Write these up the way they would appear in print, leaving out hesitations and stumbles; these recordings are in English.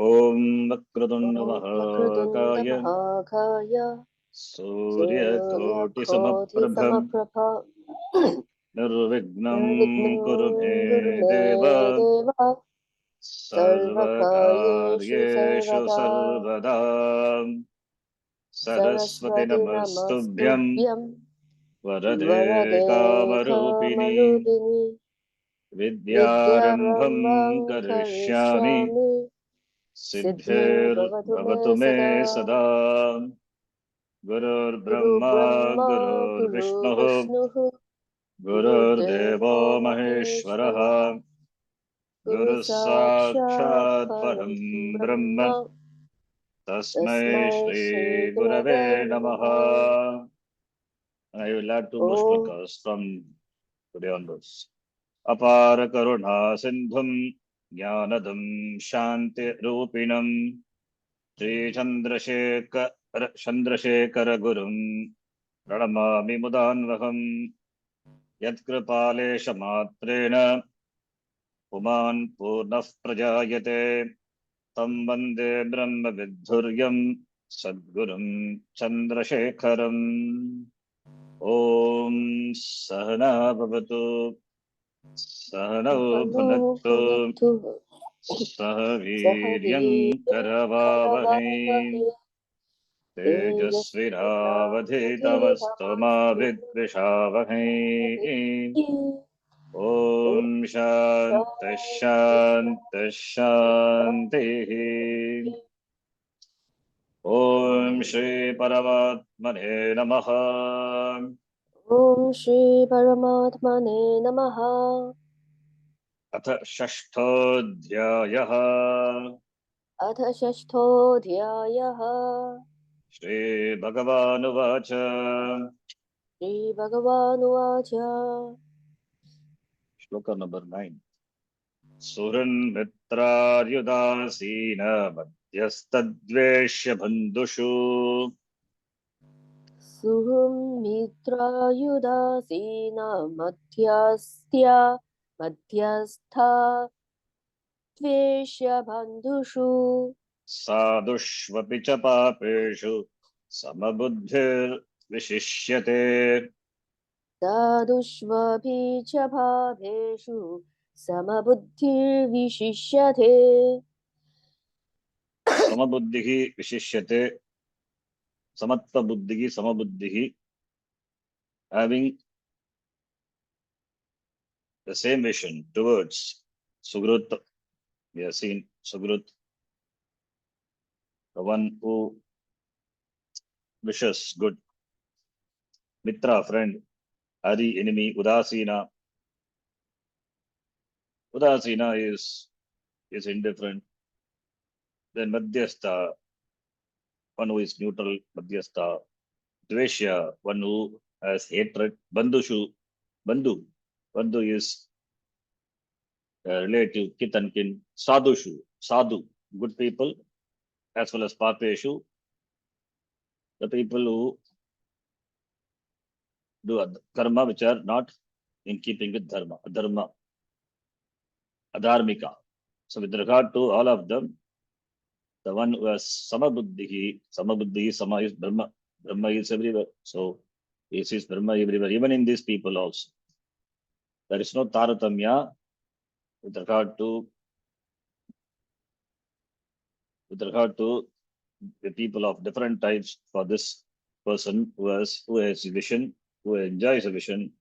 Om Vakratunda ॐ वक्रतुण्ड Mahakaya महाकाय Suryakoti सूर्यकोटि Samaprabha समप्रभा Nirvignam निर्विघ्नं Kuru कुरु Me मे Deva देव सर्वकार्येषु Sarvakaryeshu सर्वदा Sarvada Saraswati सरस्वति Namastubhyam नमस्तुभ्यं Varade वरदे Kamarupini कामरूपिणि Vidyarambham विद्यारम्भं Karishyami करिष्यामि Siddhir सिद्धिर्भवतु मे Bhavatu सदा Me Sada Gurur गुरु Brahma ब्रह्मा Gurur गुरु Vishnu विष्णुः Gurur गुरुर्देवो Devo महेश्वरः Maheshwaraha गुरु Guru साक्षात् Sakshat परं Param ब्रह्म Brahma Tasmai तस्मै श्री Shri गुरवे Gurave नमः Namaha. And I will add two more Om shlokas from today onwards. Apara Karuna Sindhum Jnanadam Shanti Rupinam Sri Chandrasekhara Gurum Pranamami Mudanvaham Yatkripalesha Matrena Puman Purnah Prajayate Tam Vande Brahma Vidhuryam Sadgurum Chandrasekharam. Om Sahana Bhavatu Sahanau सहनो Bhunaktu भुनक्तु सह Sahaviryam वीर्यं Karavavahe करवावहै Tejasviravathitavastu ma vidvishavahe. Om Shanti Shanti Shanti. Om Shri Paramatmane Namaha. ॐ श्री परमात्मने नमः Atha Shashtodhyayah. अथ षष्ठोऽध्यायः Shri Bhagavanuvacha. श्रीभगवानुवाच Shloka number 9. Suran Mitraryudasina Madhyastadveshya Bandhushu सुहृन्मित्रायुदासीना मध्यस्त्या मध्यस्था त्वेष्यबन्धुषु Sadhushvapi cha papeshu Samabuddhir Vishishyate. साधुष्वपि च भावेषु समबुद्धिर्विशिष्यते Samabuddhihi Vishishyate. Samattva Buddhihi Samabuddhihi. Having the same vision towards Sugrut. We have seen Sugrut, the one who wishes good. Mitra, friend. Hari, enemy. Udasina. Udasina is indifferent. Then Madhyastha, one who is neutral. Madhyastha. Dveshya, one who has hatred. Bandhushu, Bandhu. Bandhu is relative, kith and kin. Sadhushu, Sadhu, good people, as well as Papeshu, the people who do karma which are not in keeping with dharma, dharma, adharmika. So with regard to all of them, the one who has Samabuddhi, Sama is Brahma. Brahma is everywhere. So he sees Brahma everywhere, even in these people also. There is no Taratamya with regard to the people of different types for this person who has a vision, who enjoys a vision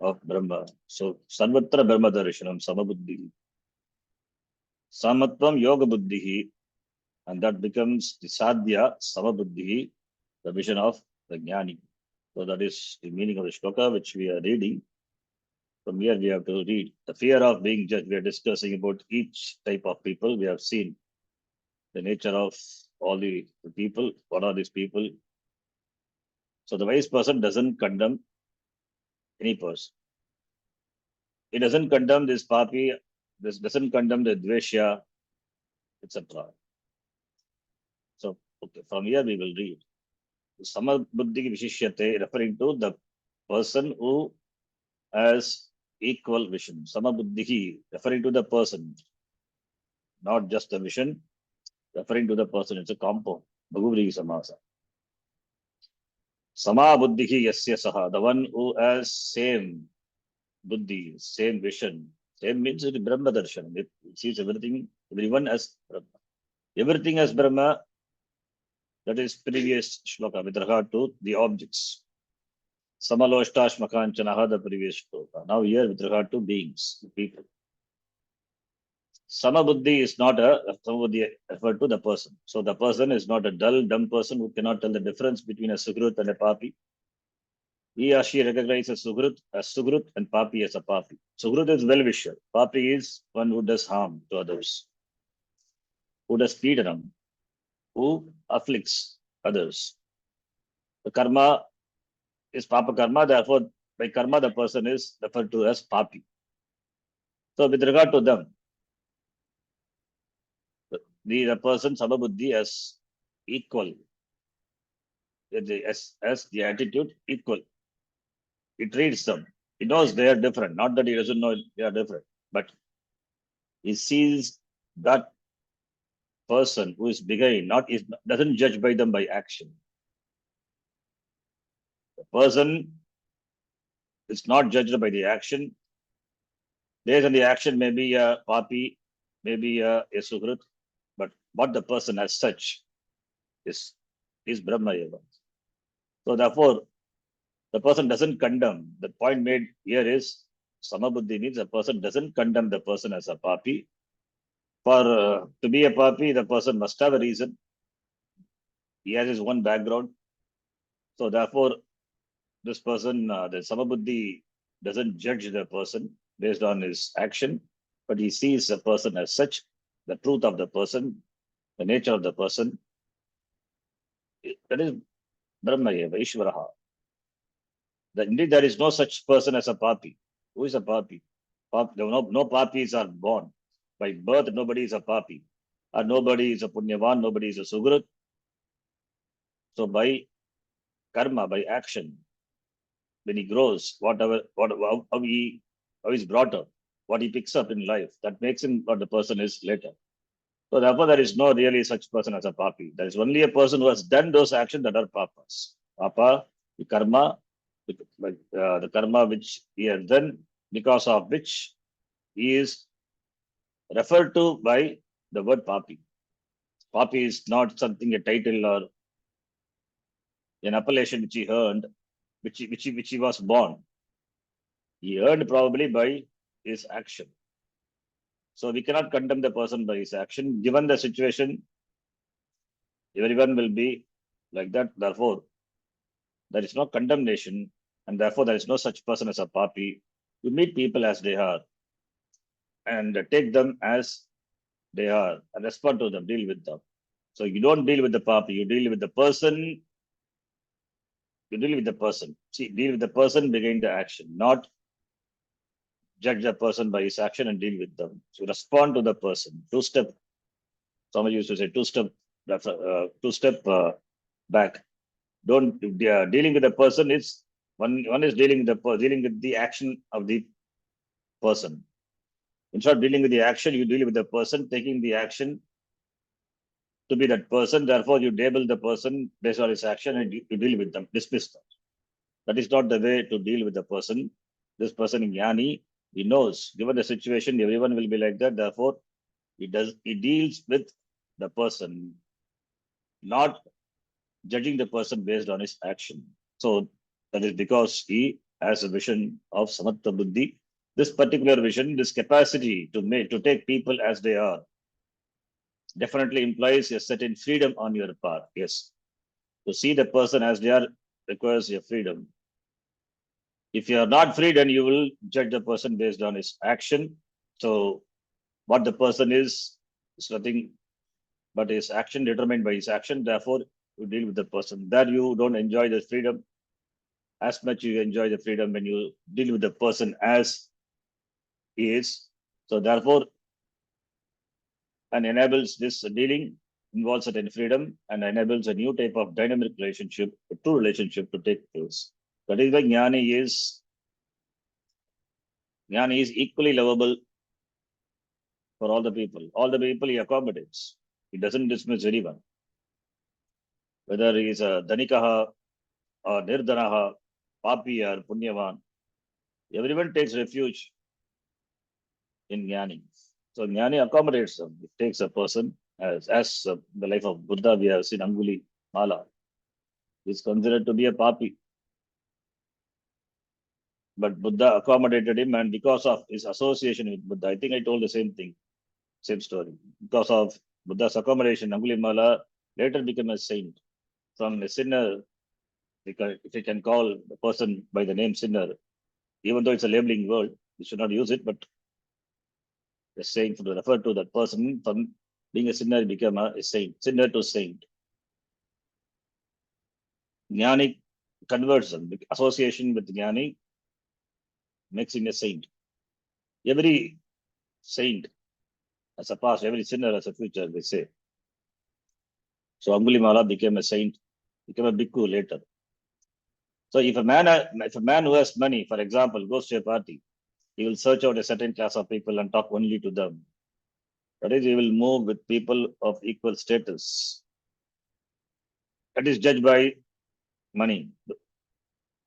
of Brahma. So Sarvatra Brahma Darshanam Samabuddhi. Samatvam Yoga Buddhi, and that becomes the Sadhya Samabuddhi, the vision of the Jnani. So that is the meaning of the shloka which we are reading. From here we have to read. The fear of being judged. We are discussing about each type of people. We have seen the nature of all the people. What are these people? So the wise person doesn't condemn any person. He doesn't condemn this papi, this doesn't condemn the dveshya, etc. So okay, from here we will read. Samabuddhi Vishishyate, referring to the person who has equal vision. Samabuddhi, referring to the person. not just the vision, referring to the person. It's a compound. Bahuvrihi samasa. Sama buddhihi yasya saha, the one who has same buddhi, same vision. Same means it is Brahma darshan. It sees everything, everyone as Brahma. Everything as Brahma, that is previous shloka with regard to the objects. Samaloshtash the previous shloka. Now here with regard to beings, people. Samabuddhi is not a Samabuddhi referred to the person. So the person is not a dull, dumb person who cannot tell the difference between a Sugrut and a Papi. He or she recognizes Sugrut as Sugrut and Papi as a Papi. Sugrut is well-wisher. Papi is one who does harm to others, who does pedanam, who afflicts others. The karma is Papa karma, therefore by karma the person is referred to as Papi. So with regard to them, the person Samabuddhi as equal, as the attitude equal. He treats them. He knows they are different. Not that he doesn't know they are different, but he sees that person who is behind, doesn't judge by them by action. The person is not judged by the action. Based on the action, maybe a papi, maybe a sugrut, but what the person as such is Brahma Eva. So therefore, the person doesn't condemn. The point made here is Samabuddhi means a person doesn't condemn the person as a papi. For to be a papi, the person must have a reason. He has his own background. So therefore, this person, the Samabuddhi, doesn't judge the person based on his action, but he sees the person as such, the truth of the person, the nature of the person. That is Brahma Eva, Ishvaraha. Indeed, there is no such person as a papi. Who is a papi? No papis are born. By birth, nobody is a papi. And nobody is a punyavan, nobody is a sugrut. So by karma, by action, when he grows, how he's brought up, what he picks up in life, that makes him what the person is later. So therefore, there is no really such person as a papi. There is only a person who has done those actions that are papas. Papa, the karma, the karma which he has done, because of which he is referred to by the word papi. Papi is not something, a title or an appellation which he earned, which he was born. He earned probably by his action. So we cannot condemn the person by his action. Given the situation, everyone will be like that. Therefore, there is no condemnation, and therefore there is no such person as a papi. You meet people as they are and take them as they are and respond to them, deal with them. So you don't deal with the papi, you deal with the person. You deal with the person. See, deal with the person behind the action, not judge the person by his action and deal with them. So respond to the person. Two-step. Somebody used to say two-step back. Don't dealing with the person is one is dealing with the action of the person. Instead of dealing with the action, you deal with the person taking the action to be that person. Therefore, you label the person based on his action and you deal with them, dismiss them. That is not the way to deal with the person. This person in Jnani, he knows, given the situation, everyone will be like that. Therefore, he deals with the person, not judging the person based on his action. So that is because he has a vision of Samatva Buddhi. This particular vision, this capacity to take people as they are, definitely implies a certain freedom on your part. Yes. To see the person as they are requires your freedom. If you are not free, then you will judge the person based on his action. So what the person is nothing but his action, determined by his action. Therefore, you deal with the person. That you don't enjoy the freedom as much you enjoy the freedom when you deal with the person as he is. So therefore, and enables this dealing, involves certain freedom and enables a new type of dynamic relationship, a true relationship to take place. That is why Jnani is equally lovable for all the people. All the people he accommodates. He doesn't dismiss anyone. Whether he is a Dhanikaha or Nirdhanaha, Papi or Punyavan, everyone takes refuge in Jnani. So Jnani accommodates them. It takes a person, as the life of Buddha, we have seen Anguli Mala, is considered to be a Papi. But Buddha accommodated him, and because of his association with Buddha, I think I told the same thing, same story. Because of Buddha's accommodation, Angulimala later became a saint. From a sinner, because if you can call the person by the name sinner, even though it's a labeling word, we should not use it, but the saint to refer to that person from being a sinner, he became a saint, sinner to saint. Jnani converts them. Association with Jnani makes him a saint. Every saint has a past, every sinner has a future, they say. So Angulimala became a saint, became a bhikkhu later. So if a man who has money, for example, goes to a party, he will search out a certain class of people and talk only to them. That is, he will move with people of equal status. That is judged by money,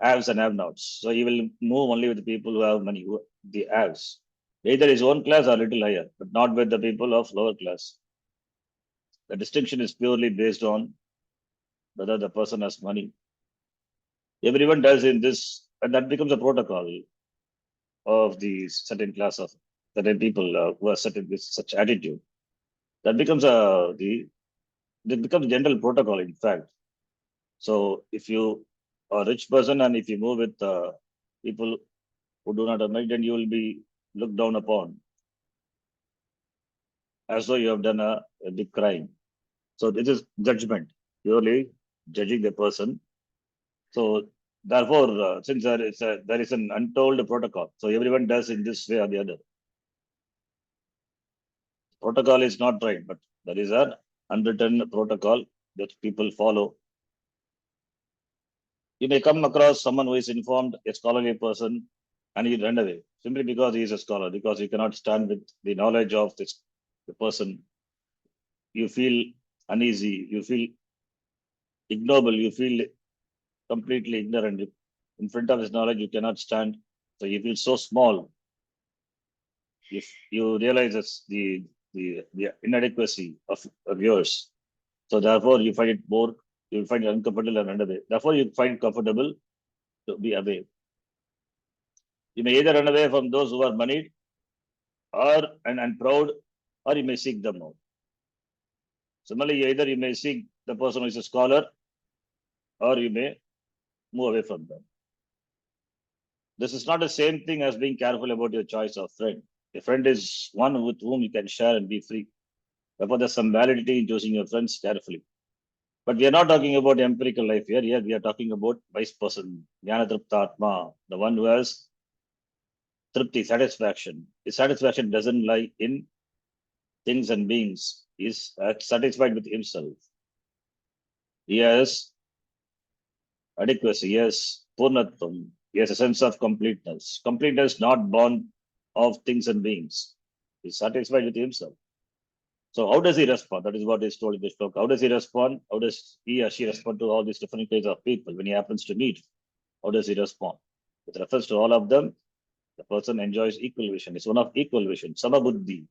haves and have-nots. So he will move only with the people who have money, the haves. Either his own class or a little higher, but not with the people of lower class. The distinction is purely based on whether the person has money. Everyone does in this, and that becomes a protocol of the certain class of certain people who are certain with such attitude. That becomes it becomes general protocol, in fact. So if you are a rich person and if you move with people who do not have money, then you will be looked down upon as though you have done a big crime. So this is judgment, purely judging the person. So therefore, since there is an untold protocol, so everyone does in this way or the other. Protocol is not right, but there is an unwritten protocol that people follow. You may come across someone who is informed, a scholarly person, and he run away simply because he is a scholar, because he cannot stand with the knowledge of the person. You feel uneasy, you feel ignoble, you feel completely ignorant. In front of his knowledge, you cannot stand. So you feel so small. If you realize the inadequacy of yours. So therefore, you find it more, you find it uncomfortable and run away. Therefore, you find it comfortable to be away. You may either run away from those who are moneyed or and proud, or you may seek them out. Similarly, either you may seek the person who is a scholar, or you may move away from them. This is not the same thing as being careful about your choice of friend. A friend is one with whom you can share and be free. Therefore, there's some validity in choosing your friends carefully. But we are not talking about empirical life here. Here we are talking about wise person, Jnana Tripta Atma, the one who has tripti, satisfaction. His satisfaction doesn't lie in things and beings. He is satisfied with himself. He has adequacy, he has purnatvam, he has a sense of completeness. Completeness not born of things and beings. He is satisfied with himself. So how does he respond? That is what is told in this talk. How does he respond? How does he or she respond to all these different kinds of people when he happens to meet? How does he respond? With reference to all of them, the person enjoys equal vision. It's one of equal vision. Samabuddhi.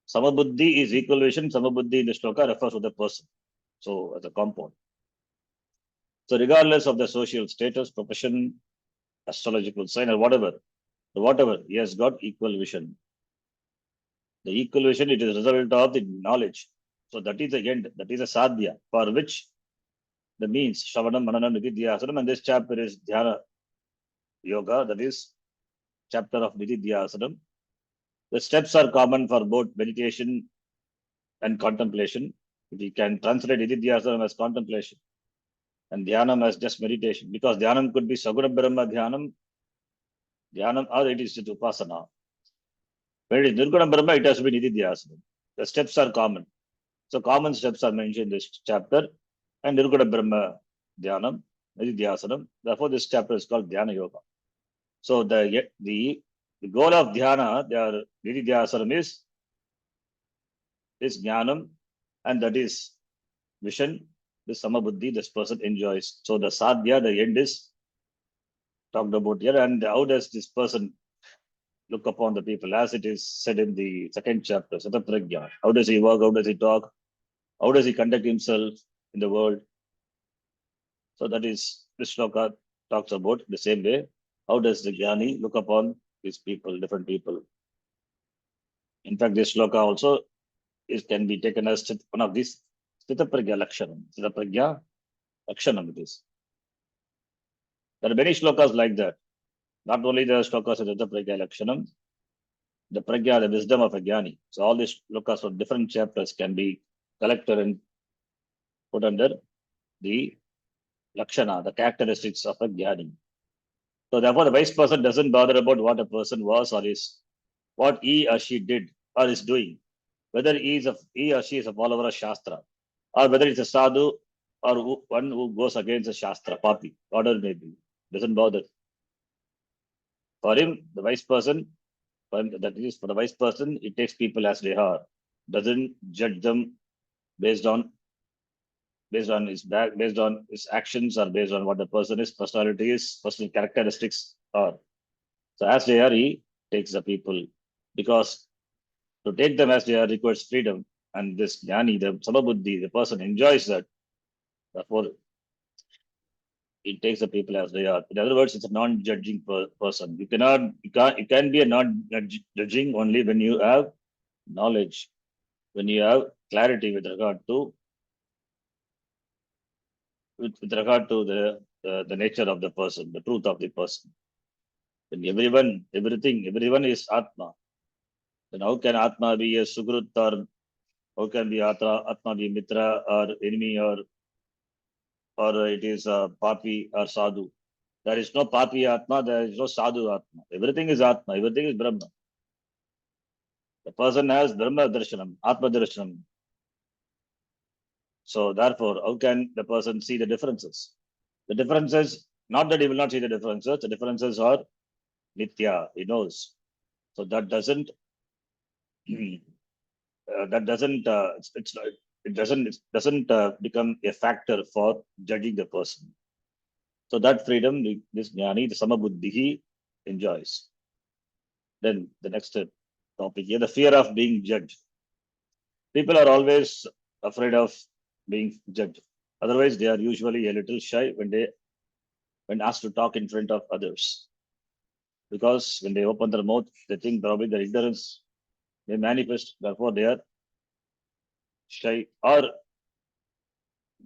Samabuddhi is equal vision. Samabuddhi in the shloka refers to the person. So as a compound. So regardless of the social status, profession, astrological sign, or whatever, he has got equal vision. The equal vision, it is a result of the knowledge. So that is the end, that is a sadhya, for which the means, Shravanam, Mananam, Nididhyasanam, and this chapter is Dhyana Yoga, that is chapter of Nididhyasanam. The steps are common for both meditation and contemplation. We can translate Nididhyasanam as contemplation and Dhyanam as just meditation, because Dhyanam could be Saguna Brahma Dhyanam, or it is just Upasana. When it is Nirguna Brahma, it has to be Nididhyasanam. The steps are common. So common steps are mentioned in this chapter, and Nirguna Brahma Dhyanam, Nididhyasanam. Therefore, this chapter is called Dhyana Yoga. So the goal of Dhyana, their Nididhyasanam, is is jnanam, and that is vision, this samabuddhi, this person enjoys. So the sadhya, the end is talked about here. And how does this person look upon the people, as it is said in the second chapter, Satapragya? How does he work? How does he talk? How does he conduct himself in the world? So that is this shloka talks about the same way. How does the jnani look upon these people, different people? In fact, this shloka also can be taken as one of these Sthitapragya Lakshanam. Sthitapragya Lakshanam it is. There are many shlokas like that. Not only the shlokas of Sthitapragya Lakshanam, the pragya, the wisdom of a jnani. So all these shlokas from different chapters can be collected and put under the Lakshana, the characteristics of a jnani. So therefore, the wise person doesn't bother about what a person was or is, what he or she did or is doing, whether he or she is a follower of Shastra, or whether it's a sadhu or one who goes against the Shastra, papi, whatever it may be, doesn't bother. For him, the wise person, that is for the wise person, it takes people as they are, doesn't judge them based on based on his actions or based on what the person is, personality is, personal characteristics are. So as they are, he takes the people, because to take them as they are requires freedom. And this jnani, the samabuddhi, the person enjoys that. Therefore, it takes the people as they are. In other words, it's a non-judging person. You can be a non-judging only when you have knowledge, when you have clarity with regard to the nature of the person, the truth of the person. When everyone is Atma, then how can Atma be a Sugrut, or how can be Atma be Mitra or enemy, or it is a Papi or Sadhu? There is no Papi Atma, there is no Sadhu Atma. Everything is Atma, everything is Brahma. The person has Brahma Darshanam, Atma Darshanam. So therefore, how can the person see the differences? The differences, not that he will not see the differences are Nitya, he knows. So that doesn't it doesn't become a factor for judging the person. So that freedom, this jnani, the samabuddhi, enjoys. Then the next topic here, the fear of being judged. People are always afraid of being judged. Otherwise, they are usually a little shy when asked to talk in front of others. Because when they open their mouth, they think probably their ignorance may manifest. Therefore, they are shy, or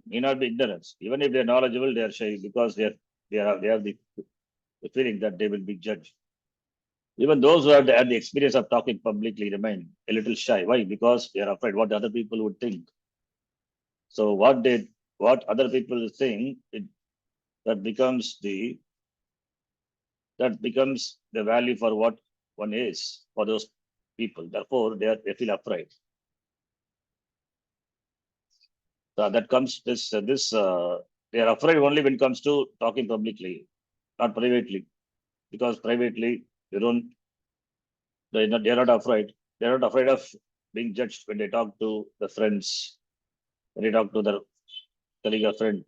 may not be ignorance. Even if they are knowledgeable, they are shy because they have the feeling that they will be judged. Even those who have had the experience of talking publicly remain a little shy. Why? Because they are afraid what other people would think. So what other people think, that becomes the value for what one is for those people. Therefore, they feel afraid. So that comes they are afraid only when it comes to talking publicly, not privately, because privately they're not afraid. They're not afraid of being judged when they talk to the friends, when they talk to their colleague or friend.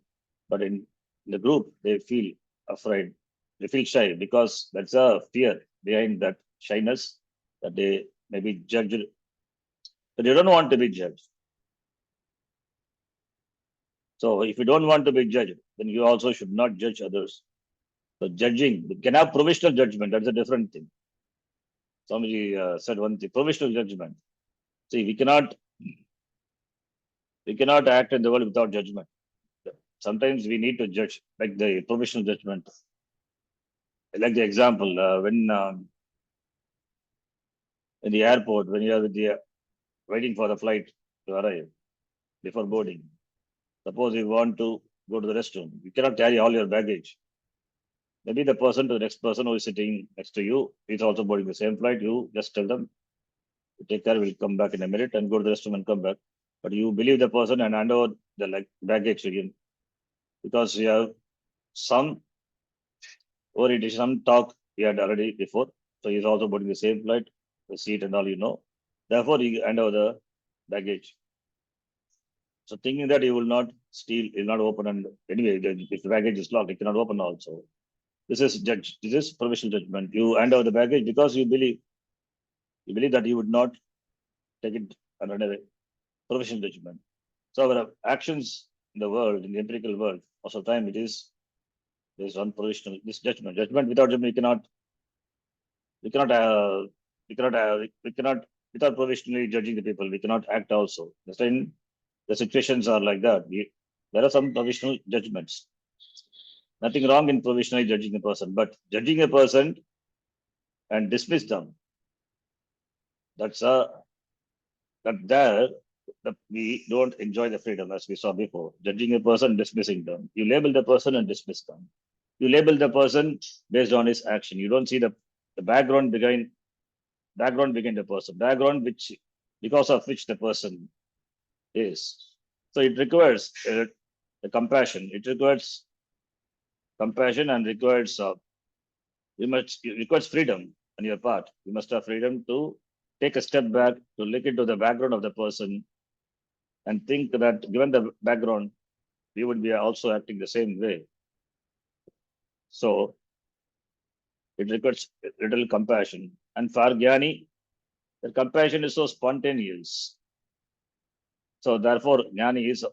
But in the group, they feel afraid. They feel shy because that's a fear behind that shyness, that they may be judged. But they don't want to be judged. So if you don't want to be judged, then you also should not judge others. So judging, you can have provisional judgment. That's a different thing. Somebody said one thing, provisional judgment. See, we cannot act in the world without judgment. Sometimes we need to judge, like the provisional judgment. Like the example, when in the airport, when you are waiting for the flight to arrive before boarding. Suppose you want to go to the restroom, you cannot carry all your baggage. Maybe the next person who is sitting next to you is also boarding the same flight. You just tell them, take care, we'll come back in a minute, and go to the restroom and come back. But you believe the person and hand over the baggage to him, because you have some orientation, some talk he had already before. So he's also boarding the same flight, the seat and all, Therefore, you hand over baggage. So thinking that you will not steal, you will not open, and anyway, if the baggage is locked, you cannot open also. This is provisional judgment. You hand over the baggage because you believe that you would not take it and run away. Provisional judgment. So our actions in the world, in the empirical world, most of the time it is based on provisional this judgment. Judgment without judgment, we cannot without provisionally judging the people, we cannot act also. The situations are like that. There are some provisional judgments. Nothing wrong in provisionally judging a person, but judging a person and dismiss them, that's we don't enjoy the freedom as we saw before. Judging a person, dismissing them. You label the person and dismiss them. You label the person based on his action. You don't see the background behind the person, background because of which the person is. So it requires the compassion. It requires compassion and requires it requires freedom on your part. You must have freedom to take a step back, to look into the background of the person and think that given the background, we would be also acting the same way. So it requires a little compassion. And for Jnani, the compassion is so spontaneous. So therefore, Jnani is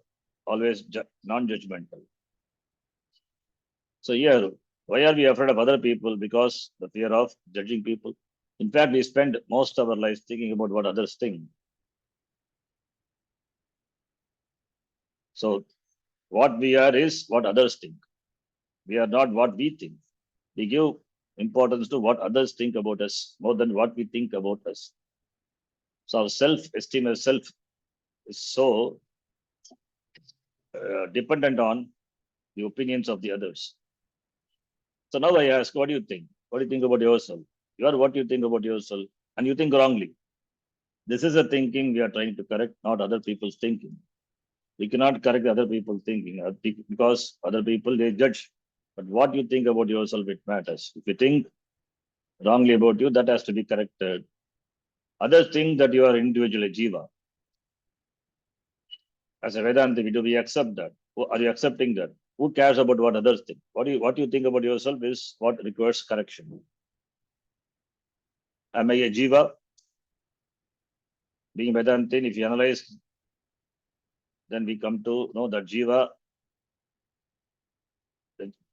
always non-judgmental. So here, why are we afraid of other people? Because the fear of judging people. In fact, we spend most of our lives thinking about what others think. So what we are is what others think. We are not what we think. We give importance to what others think about us more than what we think about us. So our self-esteem as self is so dependent on the opinions of the others. So now I ask, what do you think? What do you think about yourself? You are what you think about yourself, and you think wrongly. This is a thinking we are trying to correct, not other people's thinking. We cannot correct other people's thinking because other people, they judge. But what you think about yourself, it matters. If you think wrongly about you, that has to be corrected. Others think that you are individually jiva. As a Vedanta, do we accept that? Are you accepting that? Who cares about what others think? What you think about yourself is what requires correction. Am I a jiva? Being Vedantin, if you analyze, then we come to know that jiva.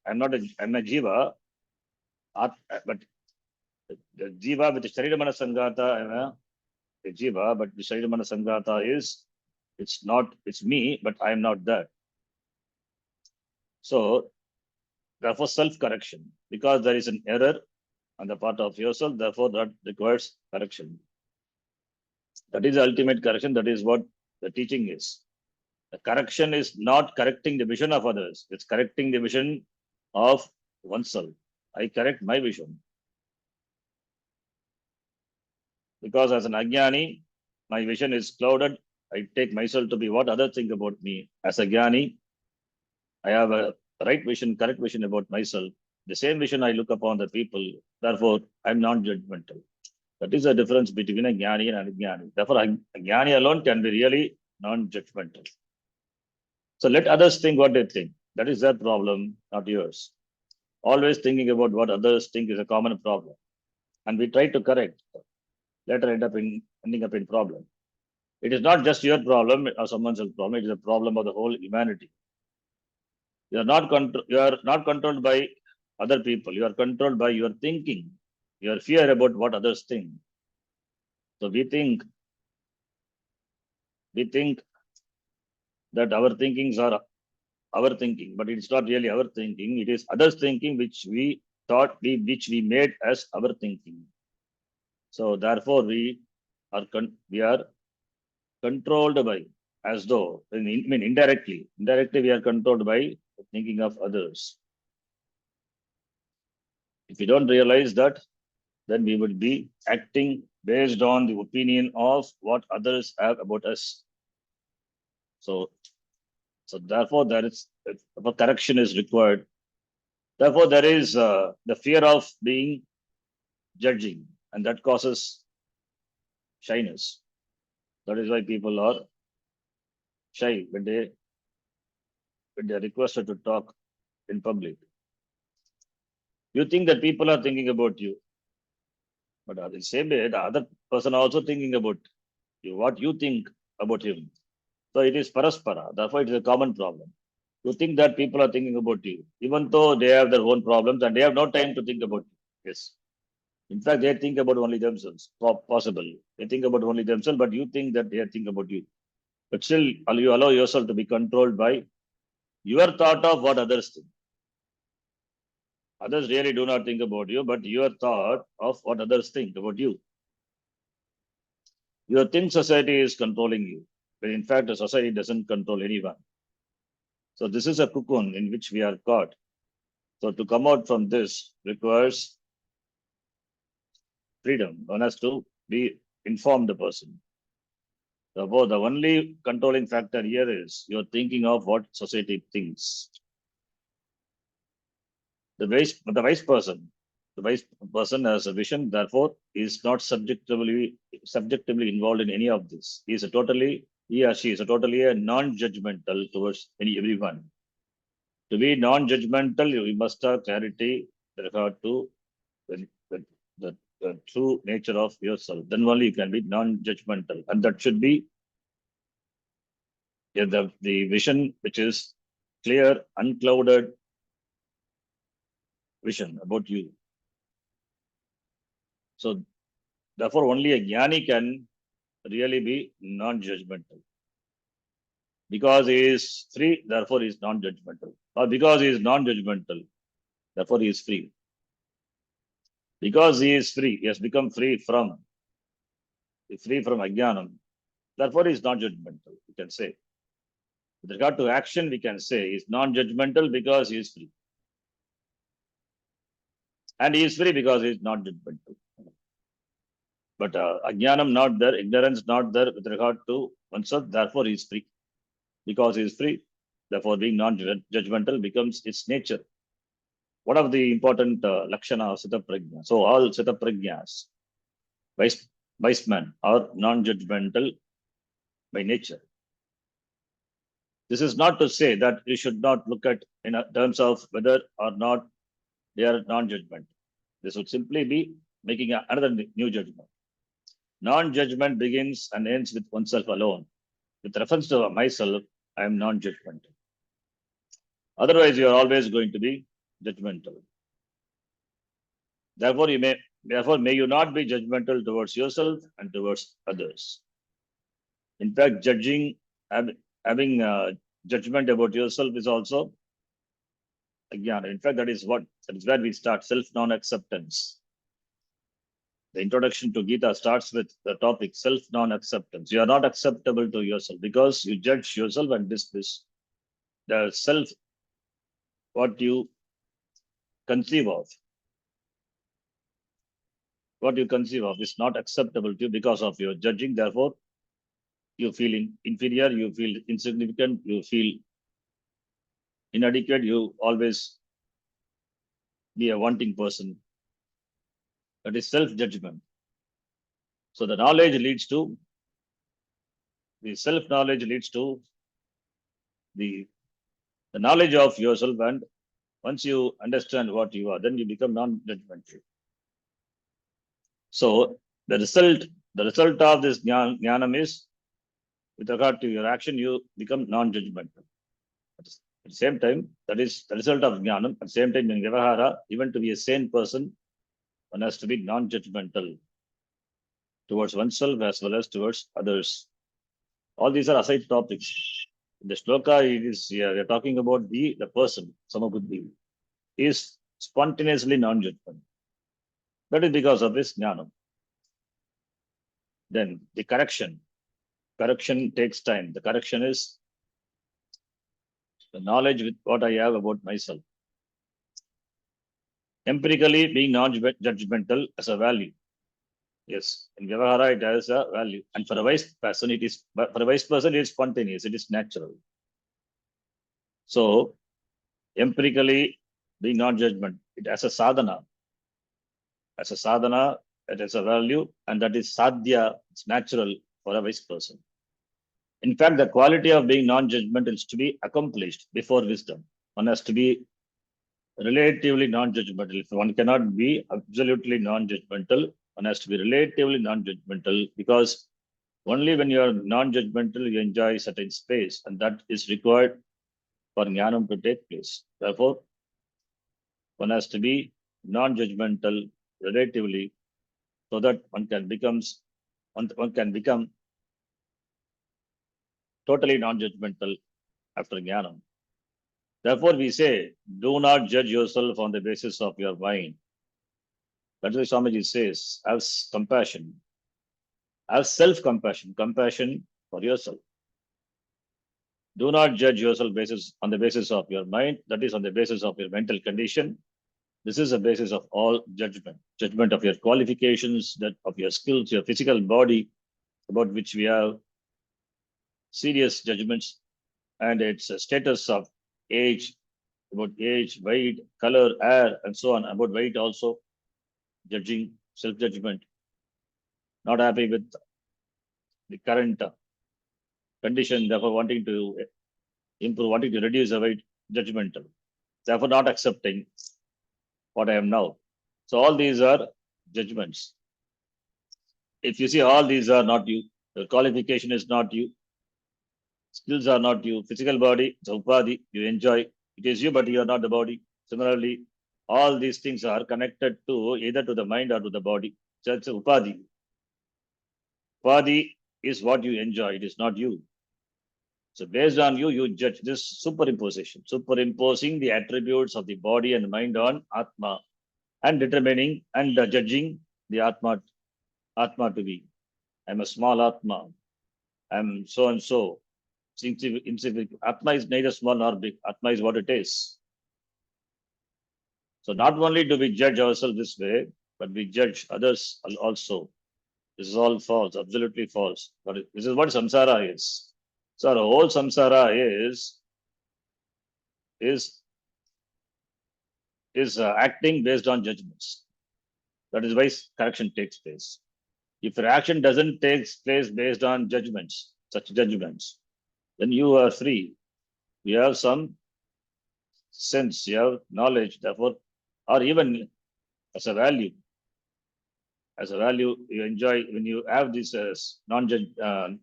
I'm a jiva, but the jiva with the Sharidamana Sangata, I'm a jiva, but the Sharidamana Sangata is, it's me, but I am not that. So, therefore, self-correction, because there is an error on the part of yourself, therefore that requires correction. That is the ultimate correction. That is what the teaching is. The correction is not correcting the vision of others. It's correcting the vision of oneself. I correct my vision. Because as an Ajnani, my vision is clouded. I take myself to be what others think about me. As a Jnani, I have a right vision, correct vision about myself. The same vision I look upon the people. Therefore, I'm non-judgmental. That is the difference between a Jnani and an Ajnani. Therefore, a Jnani alone can be really non-judgmental. So let others think what they think. That is their problem, not yours. Always thinking about what others think is a common problem. And we try to correct. Later ending up in problem. It is not just your problem or someone else's problem. It is a problem of the whole humanity. You are not controlled by other people. You are controlled by your thinking, your fear about what others think. So we think that our thinkings are our thinking, but it's not really our thinking. It is others' thinking which we made as our thinking. So therefore, we are controlled by, as though, indirectly we are controlled by thinking of others. If we don't realize that, then we would be acting based on the opinion of what others have about us. So therefore, correction is required. Therefore, there is the fear of being judging, and that causes shyness. That is why people are shy when they are requested to talk in public. You think that people are thinking about you, but at the same way, the other person also thinking about you, what you think about him. So it is paraspara. Therefore, it is a common problem. You think that people are thinking about you, even though they have their own problems and they have no time to think about you. Yes. In fact, they think about only themselves. Possible. They think about only themselves, but you think that they are thinking about you. But still, you allow yourself to be controlled by your thought of what others think. Others really do not think about you, but your thought of what others think about you. You think society is controlling you, but in fact, the society doesn't control anyone. So this is a cocoon in which we are caught. So to come out from this requires freedom. One has to be informed person. Therefore, the only controlling factor here is you're thinking of what society thinks. The wise person has a vision, therefore, is not subjectively involved in any of this. He or she is a totally non-judgmental towards everyone. To be non-judgmental, you must have clarity with regard to the true nature of yourself. Then only you can be non-judgmental, and that should be the vision, which is clear, unclouded vision about you. So, therefore, only a jnani can really be non-judgmental. Because he is free, therefore he is non-judgmental. Or because he is non-judgmental, therefore he is free. Because he is free, he has become free from ajnanam. Therefore he is non-judgmental, you can say. With regard to action, we can say he is non-judgmental because he is free. And he is free because he is not judgmental. But ajnanam not there, ignorance not there with regard to oneself, therefore he is free. Because he is free, therefore being non-judgmental becomes its nature. One of the important lakshana of Sita Prajna. So all Sita Prajnas, wise men, are non-judgmental by nature. This is not to say that you should not look at in terms of whether or not they are non-judgmental. This would simply be making another new judgment. Non-judgment begins and ends with oneself alone. With reference to myself, I am non-judgmental. Otherwise, you are always going to be judgmental. Therefore, may you not be judgmental towards yourself and towards others. In fact, having judgment about yourself is also again. In fact, that is where we start self non-acceptance. The introduction to Gita starts with the topic self non-acceptance. You are not acceptable to yourself because you judge yourself and dismiss the self, what you conceive of. What you conceive of is not acceptable to you because of your judging. Therefore, you feel inferior, you feel insignificant, you feel inadequate, you always be a wanting person. That is self-judgment. So the knowledge leads to, the self-knowledge leads to the knowledge of yourself, and once you understand what you are, then you become non-judgmental. So the result of this jnanam is, with regard to your action, you become non-judgmental. At the same time, that is the result of jnanam. At the same time, in vyavahara, even to be a sane person, one has to be non-judgmental towards oneself as well as towards others. All these are aside topics. In the shloka, we are talking about the person, samabuddhi, is spontaneously non-judgmental. That is because of this jnanam. Then the correction. Correction takes time. The correction is the knowledge with what I have about myself. Empirically, being non-judgmental as a value. Yes, in Vyavahara, it has a value. And for a wise person, it is spontaneous, it is natural. So, empirically, being non-judgment, it has a sadhana. As a sadhana, it has a value, and that is sadhya, it's natural for a wise person. In fact, the quality of being non-judgmental is to be accomplished before wisdom. One has to be relatively non-judgmental. If one cannot be absolutely non-judgmental, one has to be relatively non-judgmental, because only when you are non-judgmental, you enjoy certain space, and that is required for jnanam to take place. Therefore, one has to be non-judgmental relatively, so that one can become totally non-judgmental after jnanam. Therefore, we say, do not judge yourself on the basis of your mind. That's why Swamiji says, have compassion, have self-compassion, compassion for yourself. Do not judge yourself on the basis of your mind, that is on the basis of your mental condition. This is the basis of all judgment. Judgment of your qualifications, that of your skills, your physical body, about which we have serious judgments, and its status of age, about age, weight, color, hair, and so on. About weight also, judging, self-judgment. Not happy with the current condition, therefore wanting to improve, wanting to reduce the weight, judgmental. Therefore not accepting what I am now. So all these are judgments. If you see all these are not you, the qualification is not you, skills are not you, physical body, it's upadhi, you enjoy, it is you, but you are not the body. Similarly, all these things are connected to either to the mind or to the body. So it's upadhi. Upadhi is what you enjoy, it is not you. So based on you, you judge this superimposition, superimposing the attributes of the body and mind on Atma, and determining and judging the Atma to be. I'm a small Atma. I'm so and so. Atma is neither small nor big. Atma is what it is. So not only do we judge ourselves this way, but we judge others also. This is all false, absolutely false. But this is what samsara is. So the whole samsara is acting based on judgments. That is why correction takes place. If your action doesn't take place based on judgments, such judgments, then you are free. You have some sense, you have knowledge, therefore, or even as a value. As a value, you enjoy when you have this non-judgmental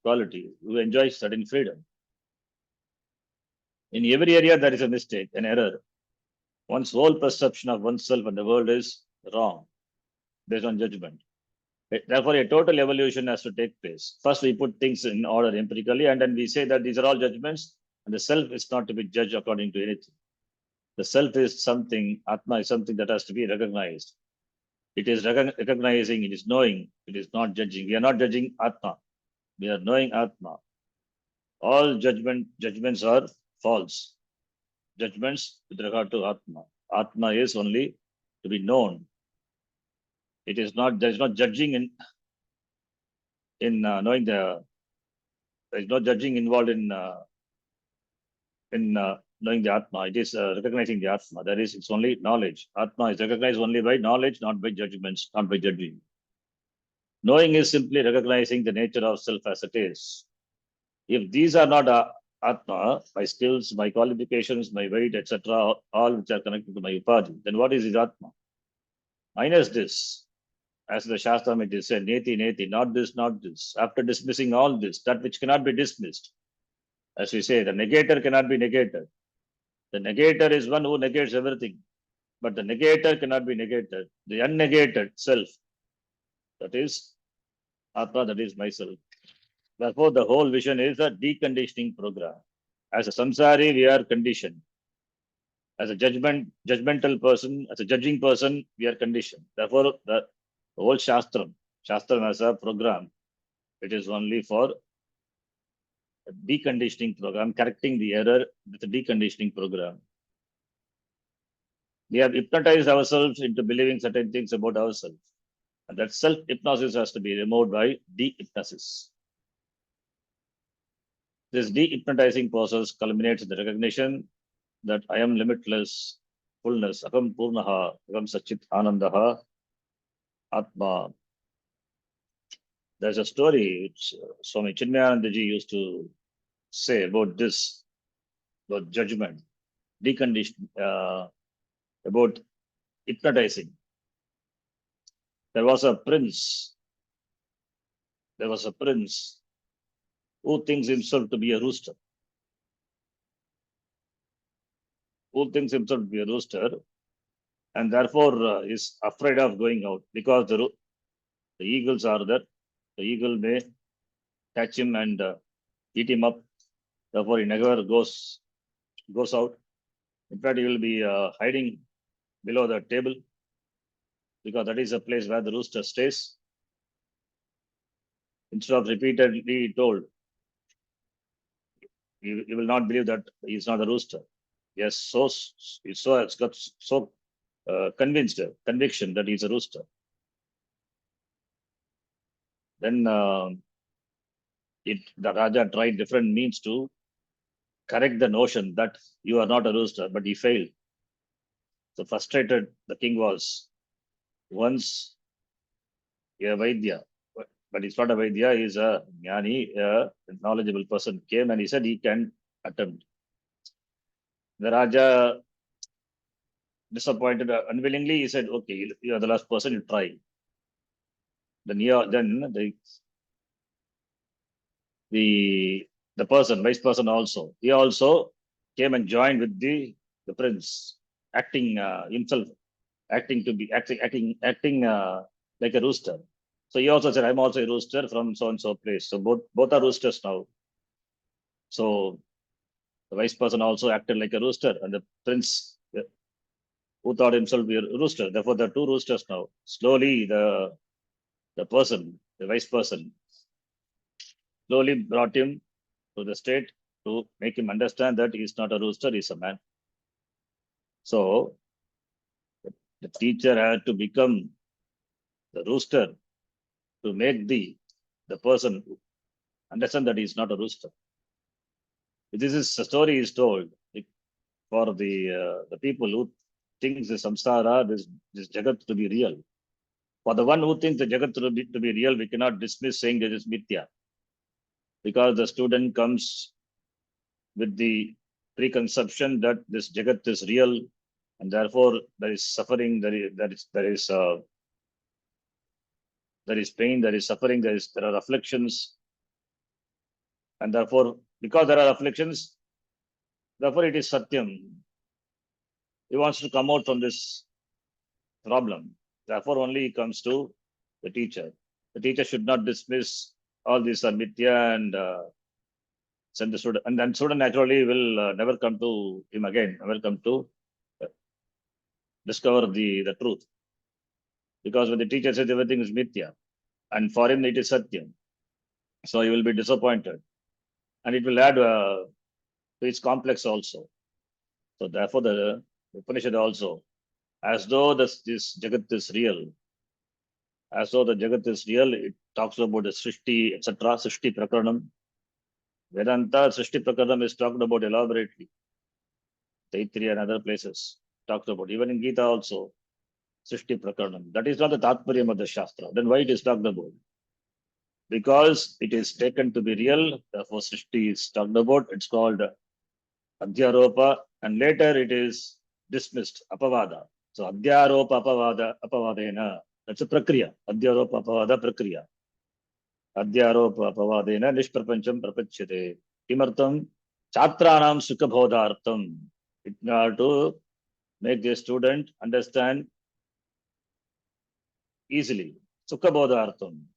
quality. You enjoy certain freedom. In every area, there is a mistake, an error. One's whole perception of oneself and the world is wrong, based on judgment. Therefore, a total evolution has to take place. First, we put things in order empirically, and then we say that these are all judgments, and the self is not to be judged according to anything. The self is something, Atma is something that has to be recognized. It is recognizing, it is knowing, it is not judging. We are not judging Atma. We are knowing Atma. All judgments are false. Judgments with regard to Atma. Atma is only to be known. It is not, there is no judging in knowing there is no judging involved in knowing the Atma. It is recognizing the Atma. That is, it's only knowledge. Atma is recognized only by knowledge, not by judgments, not by judging. Knowing is simply recognizing the nature of self as it is. If these are not Atma, my skills, my qualifications, my weight, etc., all which are connected to my upadhi, then what is his Atma? Minus this. As the Shastra it is said, neti, neti, not this, not this. After dismissing all this, that which cannot be dismissed. As we say, the negator cannot be negated. The negator is one who negates everything. But the negator cannot be negated. The unnegated self, that is Atma, that is myself. Therefore, the whole vision is a deconditioning program. As a samsari, we are conditioned. As a judgmental person, as a judging person, we are conditioned. Therefore, the whole Shastram as a program, it is only for a deconditioning program, correcting the error with a deconditioning program. We have hypnotized ourselves into believing certain things about ourselves. And that self-hypnosis has to be removed by de-hypnosis. This de-hypnotizing process culminates in the recognition that I am limitless, fullness, Aham Purnaha, Aham Sachit Anandaha, Atma. There's a story which Swami Chinmayanandaji used to say about this, about judgment, deconditioned, about hypnotizing. There was a prince. There was a prince who thinks himself to be a rooster. Who thinks himself to be a rooster, and therefore is afraid of going out because the eagles are there. The eagle may catch him and eat him up. Therefore, he never goes out. In fact, he will be hiding below the table because that is a place where the rooster stays. Instead of repeatedly told, you will not believe that he is not a rooster. Yes, it's got so conviction that he's a rooster. Then the Raja tried different means to correct the notion that you are not a rooster, but he failed. So frustrated the king was. Once a Vaidya, but he's not a Vaidya, he's a Jnani, a knowledgeable person, came and he said he can attempt. The Raja, disappointed, unwillingly, he said, okay, you are the last person, you try. Then the person, vice person also, he also came and joined with the prince, acting himself, acting like a rooster. So he also said, I'm also a rooster from so and so place. So both are roosters now. So the vice person also acted like a rooster, and the prince, who thought himself to be a rooster. Therefore, there are two roosters now. Slowly, the person, the vice person, slowly brought him to the state to make him understand that he is not a rooster, he is a man. So the teacher had to become the rooster to make the person understand that he is not a rooster. This is a story is told for the people who thinks the samsara, this jagat to be real. For the one who thinks the jagat to be real, we cannot dismiss saying that is mithya, because the student comes with the preconception that this jagat is real, and therefore there is suffering, there is pain, there is suffering, there are afflictions, and therefore, because there are afflictions, therefore it is satyam. He wants to come out from this problem. Therefore, only he comes to the teacher. The teacher should not dismiss all these are mithya and send the student, and then student naturally will never come to him again, never come to discover the truth. Because when the teacher says everything is mithya, and for him it is satyam, so he will be disappointed, and it will add to his complex also. So therefore, the Upanishad also, as though this jagat is real, as though the jagat is real, it talks about the srishti, etc., srishti prakaranam. Vedanta srishti prakaranam is talked about elaborately. Taittiriya and other places talked about, even in Gita also, srishti prakaranam. That is not the tatparyam of the Shastra. Then why it is talked about? Because it is taken to be real, therefore srishti is talked about. It's called adhyaropa, and later it is dismissed, apavada. So adhyaropa apavadena, that's a prakriya. Adhyaropa apavada prakriya. Adhyaropa apavadena nishprapancham prapachyate. Kimartam chatranam sukhabodhartam. In order to make the student understand easily. Sukhabodhartam.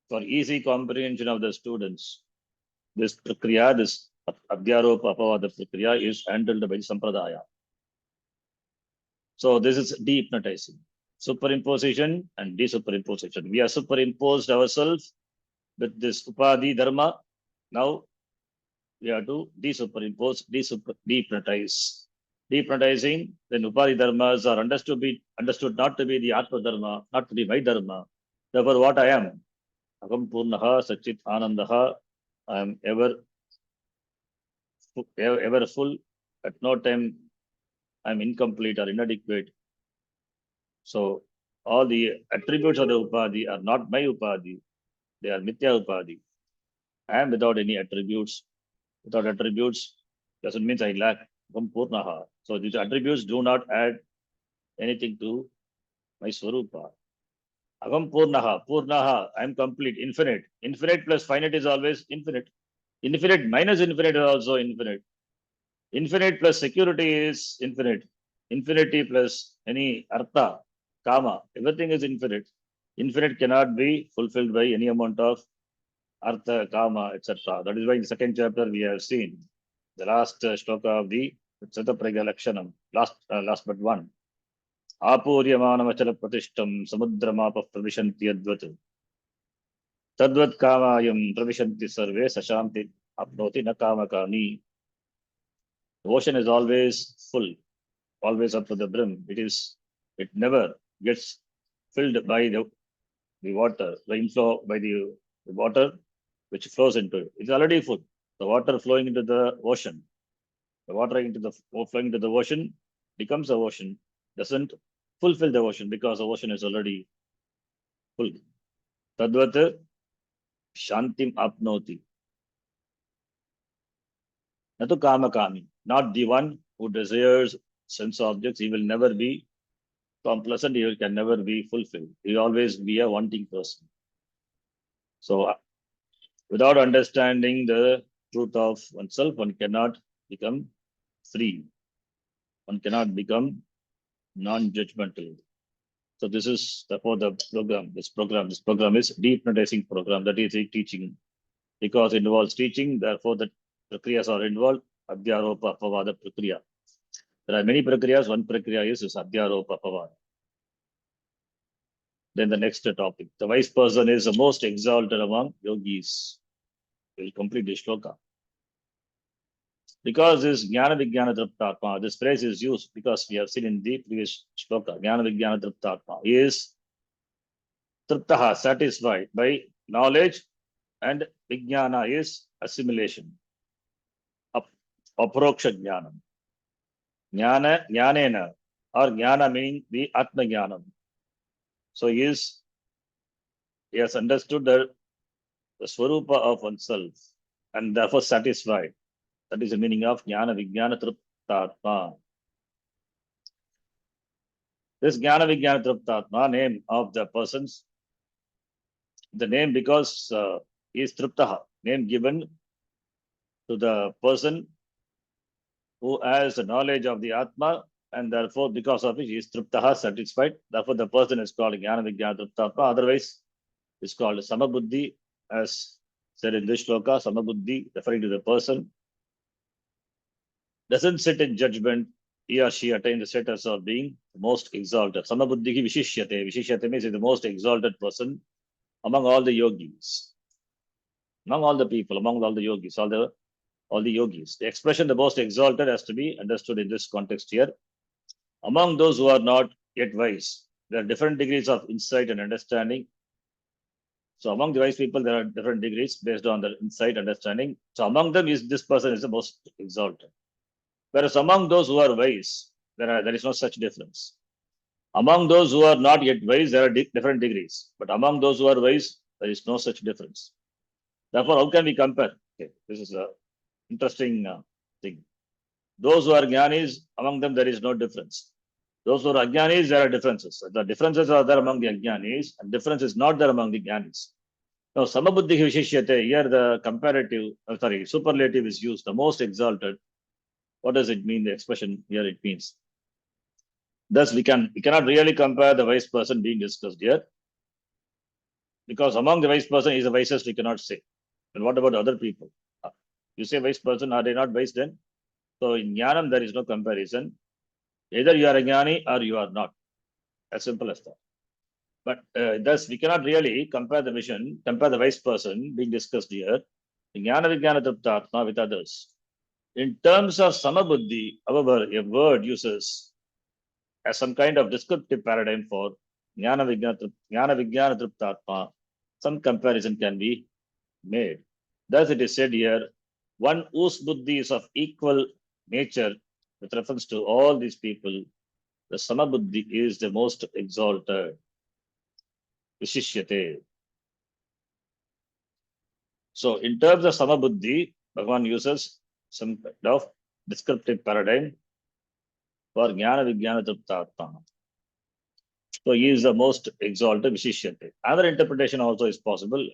For easy comprehension of the students. This prakriya, this adhyaropa apavada prakriya is handled by sampradaya. So this is dehypnotizing. Superimposition and desuperimposition. We are superimposed ourselves with this upadhi dharma. Now we have to dehypnotize. Dehypnotizing, then upadhi dharmas are understood not to be the atma dharma, not to be my dharma. Therefore, what I am, aham purnaha sachit anandaha, I am ever full. At no time I am incomplete or inadequate. So all the attributes of the upadhi are not my upadhi. They are Mithya Upadhi. I am without any attributes. Without attributes doesn't mean I lack. Aham Purnaha. So these attributes do not add anything to my Swarupa. Aham Purnaha. Purnaha. I am complete, infinite. Infinite plus finite is always infinite. Infinite minus infinite is also infinite. Infinite plus security is infinite. Infinity plus any artha, kama, everything is infinite. Infinite cannot be fulfilled by any amount of artha, kama, etc. That is why in the second chapter we have seen the last shloka of the Satapragya Lakshanam, last but one. Apuryamanamachala pratishtam samudramapa pravishanti advat. Tadvat kamayam pravishanti sarve sashanti apnoti na kamakani. The ocean is always full, always up to the brim. It never gets filled by the water, the inflow by the water which flows into it. It's already full. The water flowing into the ocean, the water flowing into the ocean becomes the ocean, doesn't fulfill the ocean because the ocean is already full. Tadvat shantim apnoti. Natu kama kami. Not the one who desires sense objects. He will never be complacent. He can never be fulfilled. He will always be a wanting person. So, without understanding the truth of oneself, one cannot become free. One cannot become non-judgmental. So this is therefore the program. This program is dehypnotizing program. That is a teaching, because it involves teaching. Therefore, the prakriyas are involved. Adhyaropa apavada prakriya. There are many prakriyas. One prakriya is adhyaropa apavada. Then the next topic. The wise person is the most exalted among yogis. We will complete this shloka. Because this Jnana Vijnana Triptatma, this phrase is used because we have seen in the previous shloka. Jnana Vijnana Triptatma is Triptaha, satisfied by knowledge, and Vijnana is assimilation. Aproksha Jnana. Jnanena, or Jnana meaning the Atma Jnanam. So he has understood the Swarupa of oneself and therefore satisfied. That is the meaning of Jnana Vijnana Triptatma. This Jnana Vijnana Triptatma, name of the persons, the name because is Triptaha, name given to the person who has the knowledge of the Atma, and therefore because of it he is Triptaha, satisfied. Therefore the person is called Jnana Vijnana Triptatma. Otherwise it's called Samabuddhi, as said in this shloka. Samabuddhi, referring to the person, doesn't sit in judgment. He or she attains the status of being the most exalted. Samabuddhi vishishyate. Vishishyate means is the most exalted person among all the yogis, among all the people, among all the yogis, all the yogis. The expression the most exalted has to be understood in this context here. Among those who are not yet wise, there are different degrees of insight and understanding. So among the wise people, there are different degrees based on their insight, understanding. So among them is this person is the most exalted. Whereas among those who are wise, there is no such difference. Among those who are not yet wise, there are different degrees. But among those who are wise, there is no such difference. Therefore, how can we compare? Okay, this is an interesting thing. Those who are jnanis, among them there is no difference. Those who are ajnanis, there are differences. The differences are there among the ajnanis, and difference is not there among the jnanis. Now, samabuddhi vishishyate, here the superlative is used, the most exalted. What does it mean? The expression here it means. Thus, we cannot really compare the wise person being discussed here, because among the wise person is the wisest we cannot say. And what about other people? You say wise person, are they not wise then? So in jnanam there is no comparison. Either you are a jnani or you are not. As simple as that. But thus we cannot really compare the wise person being discussed here, jnana vijnana triptatma, with others. In terms of samabuddhi, however, a word uses as some kind of descriptive paradigm for jnana vijnana triptatma, some comparison can be made. Thus it is said here, one whose buddhi is of equal nature with reference to all these people, the samabuddhi is the most exalted. Vishishyate. So in terms of Samabuddhi, Bhagavan uses some kind of descriptive paradigm for Jnana Vijnana Triptatma. So he is the most exalted Vishishyate. Other interpretation also is possible,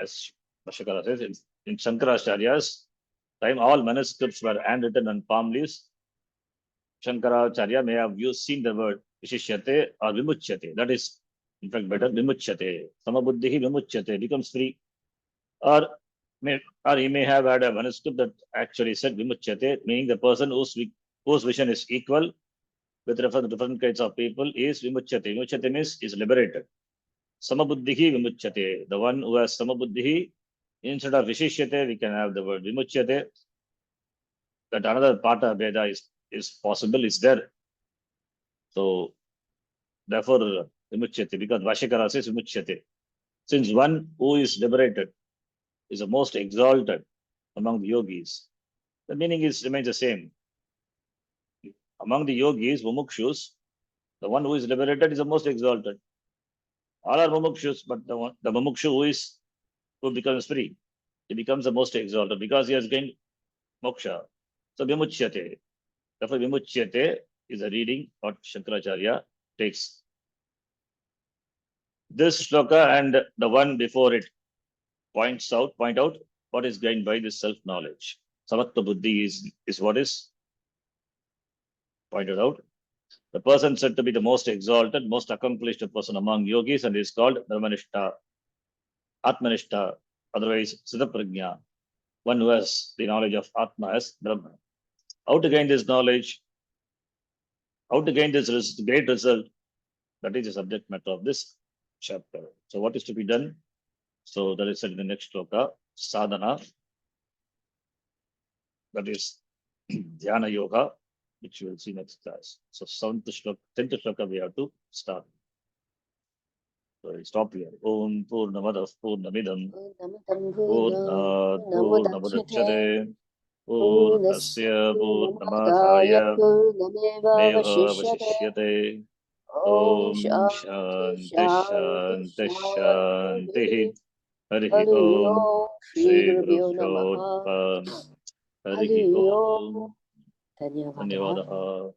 as Bhashyakara says, in Shankaracharya's time, all manuscripts were handwritten on palm leaves. Shankaracharya may have seen the word Vishishyate or Vimuchyate. That is, in fact, better Vimuchyate. Samabuddhi Vimuchyate becomes free. Or, or he may have had a manuscript that actually said Vimuchyate, meaning the person whose vision is equal with reference to different kinds of people is Vimuchyate. Vimuchyate means is liberated. Samabuddhihi Vimuchyate. The one who has Samabuddhihi, instead of Vishishyate, we can have the word Vimuchyate. That another part of Veda is possible, is there. So, therefore, Vimuchyate, because Vashikara says Vimuchyate. Since one who is liberated is the most exalted among the yogis, the meaning remains the same. Among the yogis, mumukshus, the one who is liberated is the most exalted. All are mumukshus, but the mumukshu who becomes free, he becomes the most exalted because he has gained moksha. So vimuchyate. Therefore, vimuchyate is a reading what Shankaracharya takes. This shloka and the one before it point out what is gained by this self-knowledge. Samatva buddhi is what is pointed out. The person said to be the most exalted, most accomplished person among yogis and is called Brahmanishta, Atmanishta, otherwise Siddhaprajna, one who has the knowledge of Atma as Brahman. How to gain this knowledge? How to gain this great result? That is the subject matter of this chapter. So what is to be done? So that is said in the next shloka, sadhana, that is dhyana yoga, which we will see next class. So 10th shloka we have to start. So I stop here. Om Purnamadav Purnamidam Purnat Purnamudachyate Purnasya Purnamadhaya Meva Vashishyate Om Shanti Shanti Shanti Harihi Om Shri Gurubhyo Namaha Harihi Om धन्यवादः Dhanyavadaha